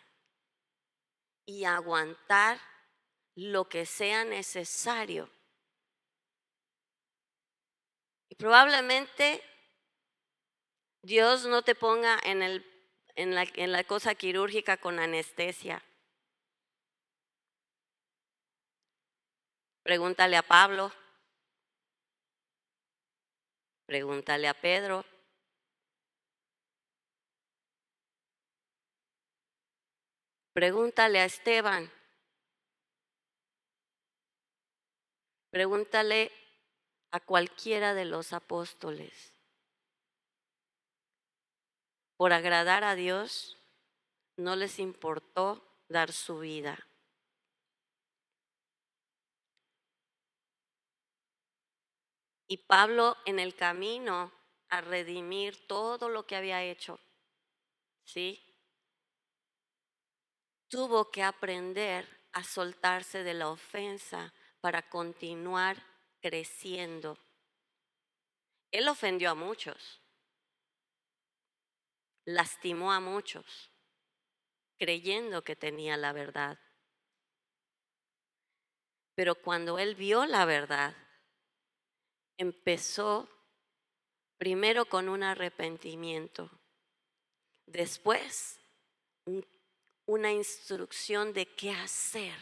y aguantar lo que sea necesario. Y probablemente Dios no te ponga en la cosa quirúrgica con anestesia. Pregúntale a Pablo, pregúntale a Pedro, pregúntale a Esteban, pregúntale a cualquiera de los apóstoles. por agradar a Dios, no les importó dar su vida. Y Pablo, en el camino a redimir todo lo que había hecho, ¿sí?, tuvo que aprender a soltarse de la ofensa para continuar creciendo. Él ofendió a muchos, lastimó a muchos, creyendo que tenía la verdad. Pero cuando él vio la verdad, empezó primero con un arrepentimiento, después una instrucción de qué hacer.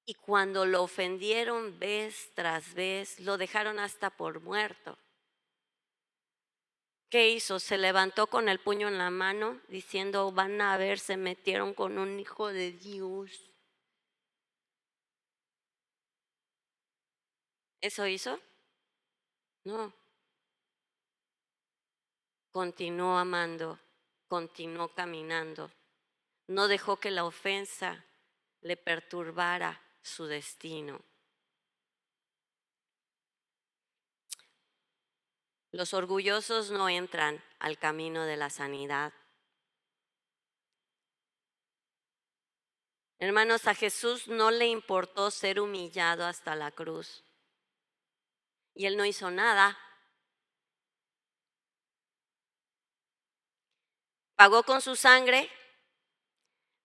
Y cuando lo ofendieron vez tras vez, lo dejaron hasta por muerto. ¿Qué hizo? Se levantó con el puño en la mano diciendo, van a ver, se metieron con un hijo de Dios. ¿Eso hizo? No. Continuó amando, continuó caminando. No dejó que la ofensa le perturbara su destino. Los orgullosos no entran al camino de la sanidad. Hermanos, a Jesús no le importó ser humillado hasta la cruz. Y él no hizo nada. Pagó con su sangre,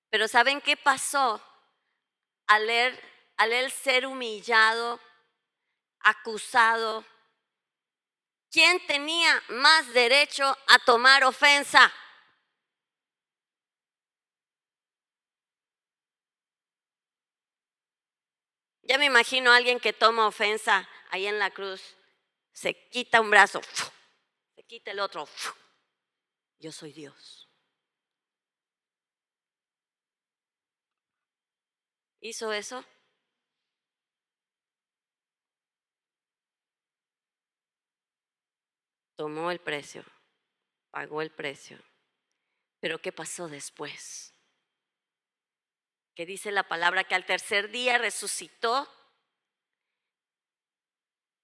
pero ¿saben qué pasó al él ser humillado, acusado? ¿Quién tenía más derecho a tomar ofensa? Ya me imagino a alguien que toma ofensa ahí en la cruz, se quita un brazo, se quita el otro. Yo soy Dios. ¿Hizo eso? Tomó el precio, pagó el precio. Pero ¿qué pasó después? Que dice la palabra que al tercer día resucitó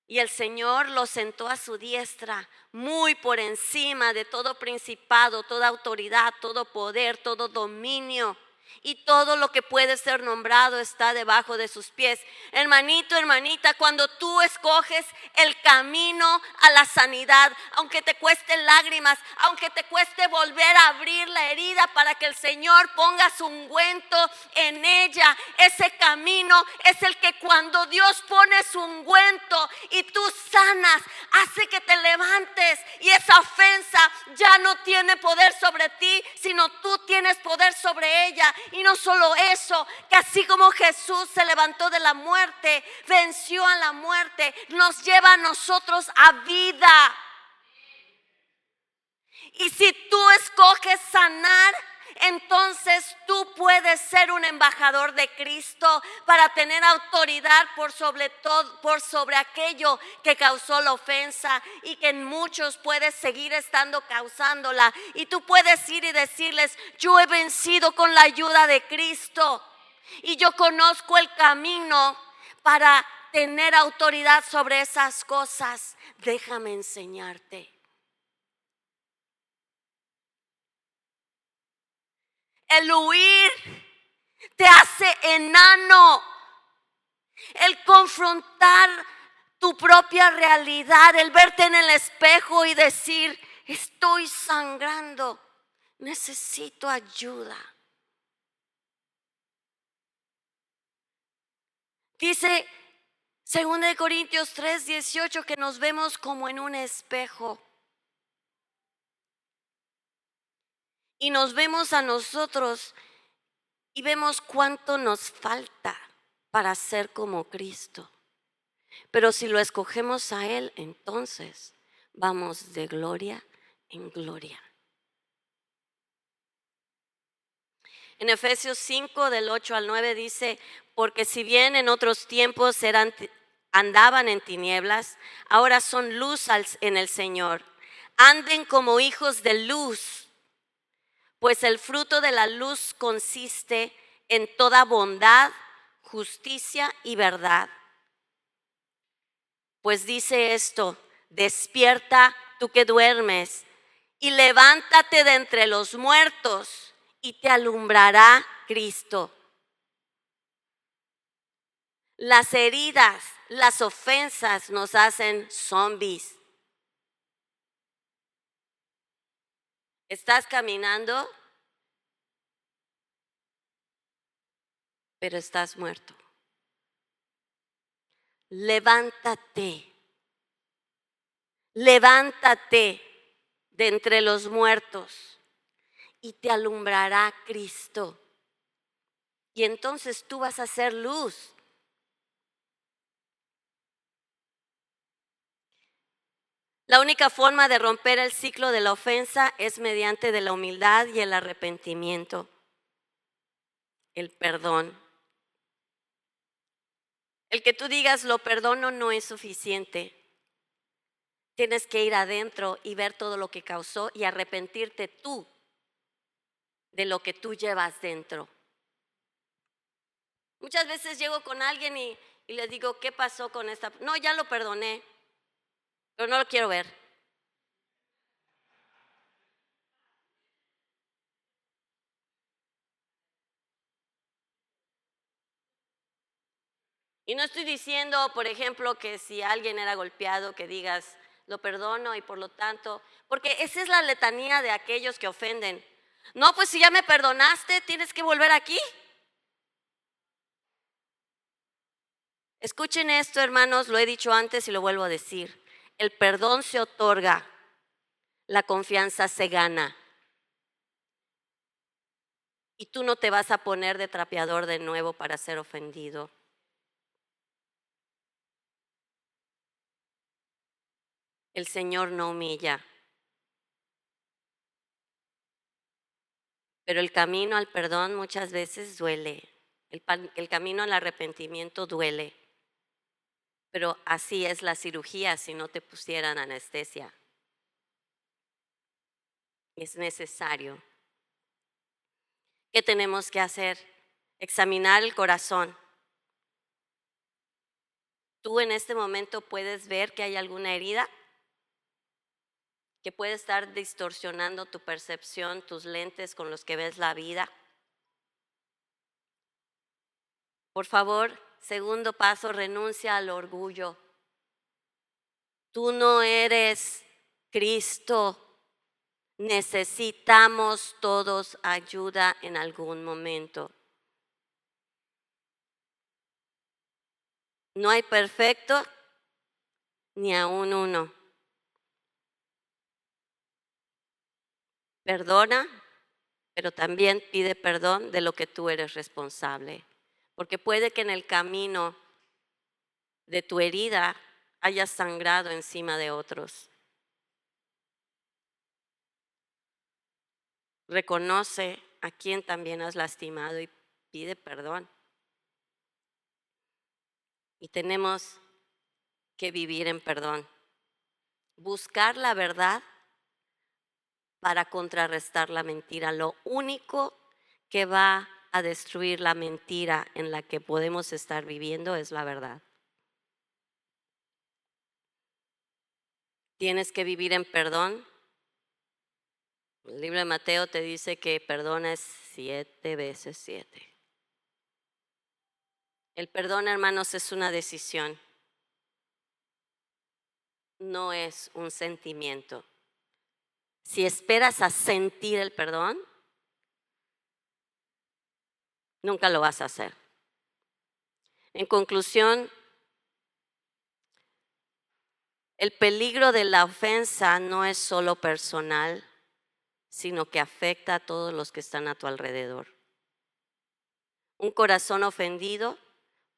y el Señor lo sentó a su diestra, muy por encima de todo principado, toda autoridad, todo poder, todo dominio. Y todo lo que puede ser nombrado está debajo de sus pies. Hermanito, hermanita, cuando tú escoges el camino a la sanidad, aunque te cueste lágrimas, aunque te cueste volver a abrir la herida para que el Señor ponga su ungüento en ella, ese camino es el que cuando Dios pone su ungüento y tú sanas, hace que te levantes y esa ofensa ya no tiene poder sobre ti, sino tú tienes poder sobre ella. Y no solo eso, que así como Jesús se levantó de la muerte, venció a la muerte, nos lleva a nosotros a vida. Y si tú escoges sanar, entonces tú puedes ser un embajador de Cristo para tener autoridad por sobre aquello que causó la ofensa y que en muchos puedes seguir estando causándola. Y tú puedes ir y decirles, yo he vencido con la ayuda de Cristo y yo conozco el camino para tener autoridad sobre esas cosas. Déjame enseñarte. El huir te hace enano. El confrontar tu propia realidad, el verte en el espejo y decir, estoy sangrando, necesito ayuda. Dice 2 Corintios 3:18 que nos vemos como en un espejo. Y nos vemos a nosotros y vemos cuánto nos falta para ser como Cristo. Pero si lo escogemos a Él, entonces vamos de gloria en gloria. En Efesios 5, del 8 al 9 dice, porque si bien en otros tiempos andaban en tinieblas, ahora son luz en el Señor. anden como hijos de luz, pues el fruto de la luz consiste en toda bondad, justicia y verdad. Pues dice esto: despierta tú que duermes, y levántate de entre los muertos, y te alumbrará Cristo. Las heridas, las ofensas nos hacen zombies. Estás caminando, pero estás muerto. Levántate, levántate de entre los muertos y te alumbrará Cristo. Y entonces tú vas a ser luz. La única forma de romper el ciclo de la ofensa es mediante de la humildad y el arrepentimiento, el perdón. El que tú digas lo perdono no es suficiente. Tienes que ir adentro y ver todo lo que causó y arrepentirte tú de lo que tú llevas dentro. Muchas veces llego con alguien y le digo, ¿qué pasó con esta? No, ya lo perdoné, pero no lo quiero ver. Y no estoy diciendo, por ejemplo, que si alguien era golpeado, que digas, lo perdono y por lo tanto, porque esa es la letanía de aquellos que ofenden. No, pues si ya me perdonaste, tienes que volver aquí. Escuchen esto, hermanos, lo he dicho antes y lo vuelvo a decir. El perdón se otorga, la confianza se gana. Y tú no te vas a poner de trapeador de nuevo para ser ofendido. El Señor no humilla. Pero el camino al perdón muchas veces duele. El camino al arrepentimiento duele. Pero así es la cirugía si no te pusieran anestesia. Es necesario. ¿Qué tenemos que hacer? Examinar el corazón. Tú en este momento puedes ver que hay alguna herida que puede estar distorsionando tu percepción, tus lentes con los que ves la vida. Por favor, segundo paso, renuncia al orgullo. Tú no eres Cristo. Necesitamos todos ayuda en algún momento. No hay perfecto, ni aún uno. Perdona, pero también pide perdón de lo que tú eres responsable. Porque puede que en el camino de tu herida hayas sangrado encima de otros. Reconoce a quien también has lastimado y pide perdón. Y tenemos que vivir en perdón. Buscar la verdad para contrarrestar la mentira. Lo único que va a destruir la mentira en la que podemos estar viviendo es la verdad. Tienes que vivir en perdón. El libro de Mateo te dice que perdona es 7 veces 7. El perdón, hermanos, es una decisión. No es un sentimiento. Si esperas a sentir el perdón, nunca lo vas a hacer. En conclusión, el peligro de la ofensa no es solo personal, sino que afecta a todos los que están a tu alrededor. Un corazón ofendido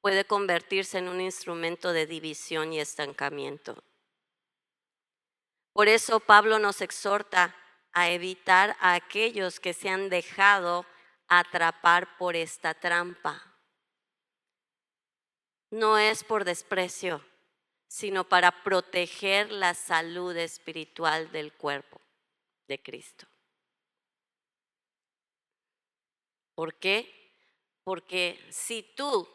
puede convertirse en un instrumento de división y estancamiento. Por eso Pablo nos exhorta a evitar a aquellos que se han dejado atrapar por esta trampa. No es por desprecio, sino para proteger la salud espiritual del cuerpo de Cristo. ¿Por qué? Porque si tú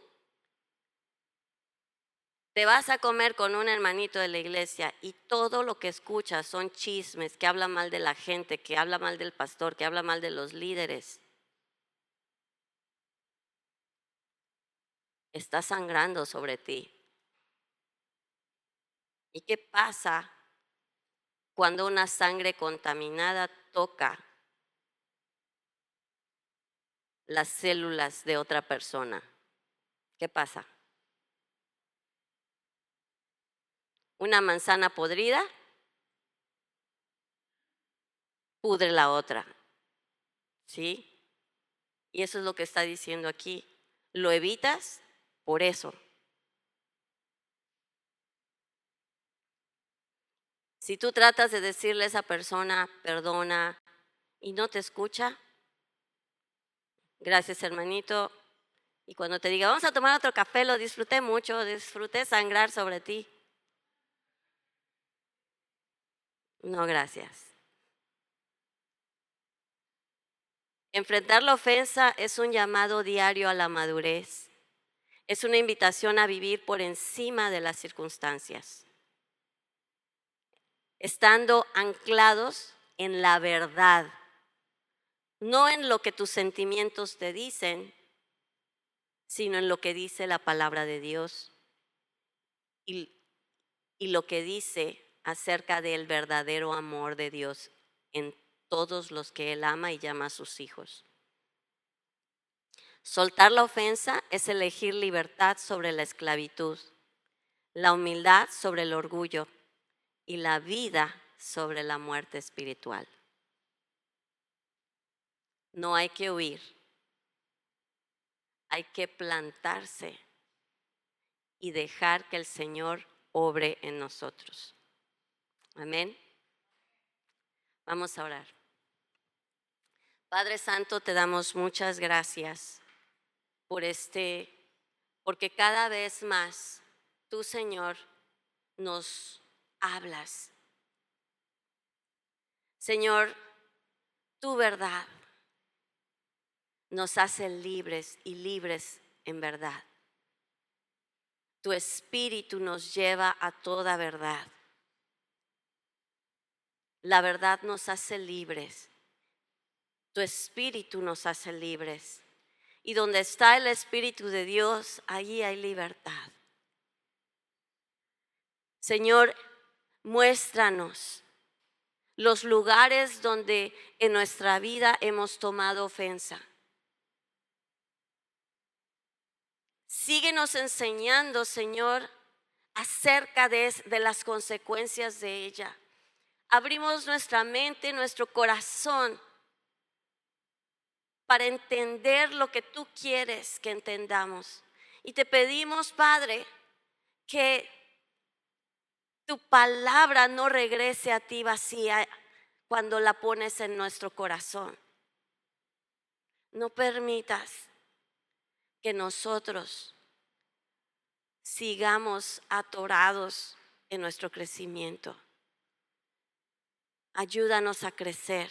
te vas a comer con un hermanito de la iglesia y todo lo que escuchas son chismes, que habla mal de la gente, que habla mal del pastor, que habla mal de los líderes, está sangrando sobre ti. ¿Y qué pasa cuando una sangre contaminada toca las células de otra persona? ¿Qué pasa? Una manzana podrida pudre la otra, ¿sí? Y eso es lo que está diciendo aquí. ¿Lo evitas? Por eso. Si tú tratas de decirle a esa persona, perdona, y no te escucha, gracias hermanito, y cuando te diga, vamos a tomar otro café, lo disfruté mucho, disfruté sangrar sobre ti. No, gracias. Enfrentar la ofensa es un llamado diario a la madurez. Es una invitación a vivir por encima de las circunstancias, estando anclados en la verdad, no en lo que tus sentimientos te dicen, sino en lo que dice la palabra de Dios y, y lo que dice acerca del verdadero amor de Dios en todos los que Él ama y llama a sus hijos. Soltar la ofensa es elegir libertad sobre la esclavitud, la humildad sobre el orgullo y la vida sobre la muerte espiritual. No hay que huir, hay que plantarse y dejar que el Señor obre en nosotros. Amén. Vamos a orar. Padre Santo, te damos muchas gracias porque cada vez más tú, Señor, nos hablas. Señor, tu verdad nos hace libres y libres en verdad. Tu espíritu nos lleva a toda verdad. La verdad nos hace libres. Tu espíritu nos hace libres. Y donde está el Espíritu de Dios, allí hay libertad. Señor, muéstranos los lugares donde en nuestra vida hemos tomado ofensa. Síguenos enseñando, Señor, acerca de las consecuencias de ella. Abrimos nuestra mente, nuestro corazón para entender lo que tú quieres que entendamos. Y te pedimos, Padre, que tu palabra no regrese a ti vacía cuando la pones en nuestro corazón. No permitas que nosotros sigamos atorados en nuestro crecimiento. Ayúdanos a crecer,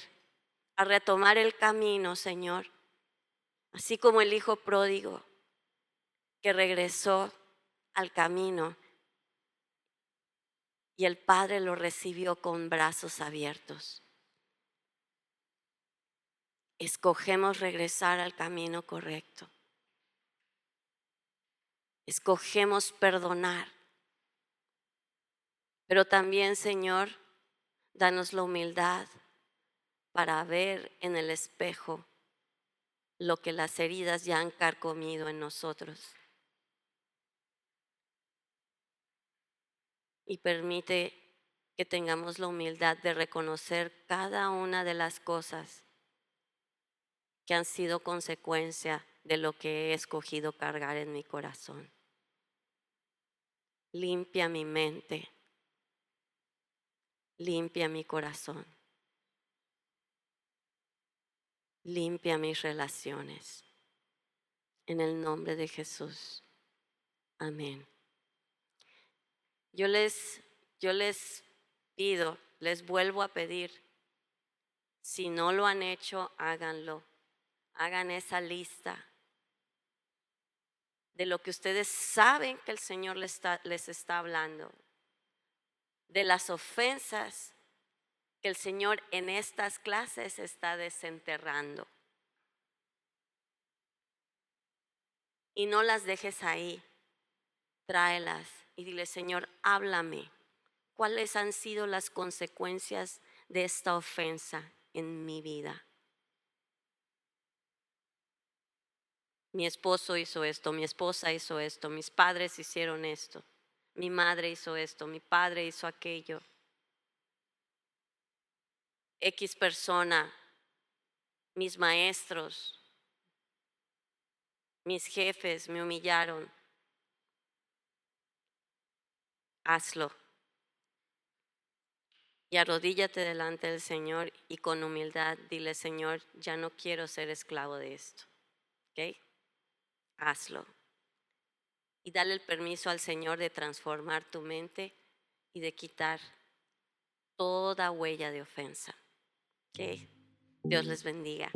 a retomar el camino, Señor, así como el hijo pródigo que regresó al camino y el Padre lo recibió con brazos abiertos. Escogemos regresar al camino correcto. Escogemos perdonar. Pero también, Señor, danos la humildad para ver en el espejo lo que las heridas ya han carcomido en nosotros. Y permite que tengamos la humildad de reconocer cada una de las cosas que han sido consecuencia de lo que he escogido cargar en mi corazón. Limpia mi mente, limpia mi corazón, limpia mis relaciones. En el nombre de Jesús. Amén. Yo les, yo les pido, les vuelvo a pedir, si no lo han hecho, háganlo. Hagan esa lista de lo que ustedes saben que el Señor les está hablando, de las ofensas que el Señor en estas clases está desenterrando. Y no las dejes ahí, tráelas y dile, Señor, háblame. ¿Cuáles han sido las consecuencias de esta ofensa en mi vida? Mi esposo hizo esto, mi esposa hizo esto, mis padres hicieron esto, mi madre hizo esto, mi padre hizo aquello. X persona, mis maestros, mis jefes me humillaron. Hazlo. Y arrodíllate delante del Señor y con humildad dile, Señor, ya no quiero ser esclavo de esto. ¿Ok? Hazlo. Y dale el permiso al Señor de transformar tu mente y de quitar toda huella de ofensa. ¿Ok? Dios les bendiga.